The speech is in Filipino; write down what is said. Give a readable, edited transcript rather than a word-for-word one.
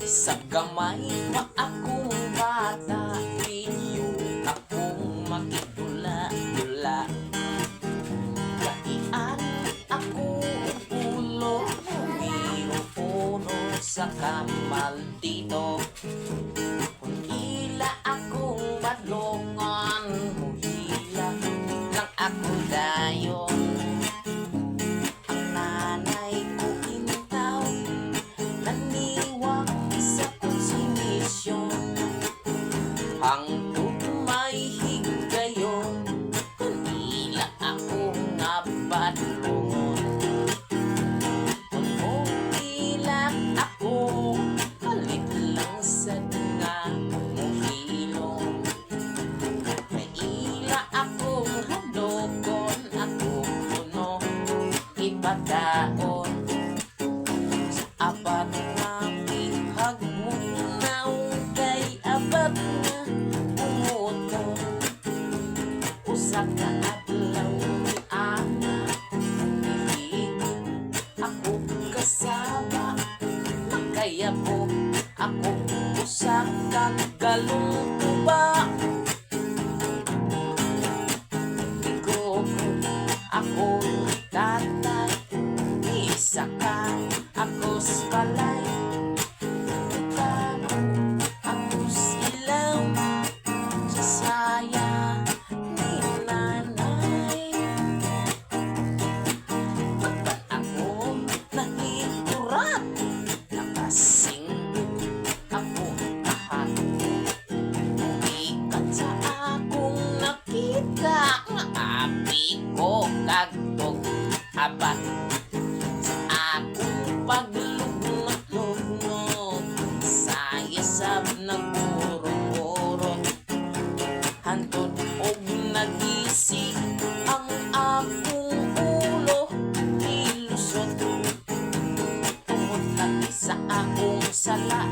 Sa gamay pa akong bata, inyo akong makidula-dula. Kaian akong ulo, uno sa kamal dito. Kung ila akong badlongan, muhila lang ako dayon. Ang nanay ko intaw, naniwag sa konsumisyon. Hangtod may higayon, kung ila akong nabadlongon. Kung ilak ako, kalit lang sa nga muhilong. Kay ila akong hadokon, akong puno ipadaon. Sa abat nga ihag mo naong kay abat nga umuto. Usa ka adlaw ni ana, ilig ako kasama. Makayabo ako usa ka galong tuba. Ikaw ako tatay, isa ka ako balay. Ikaw ako silaw sa saya ni nanay. Pagkat ako nahiturat, nakasinggit ako lahat. Ikat sa akong nakita, nga abi ko kagtog abat. Sa akong paglugnog-lugnog, saya sab nagburot-burot. Hantod og nagisi ang akong ulo, ilusot. Tungod lagi sa akong sala,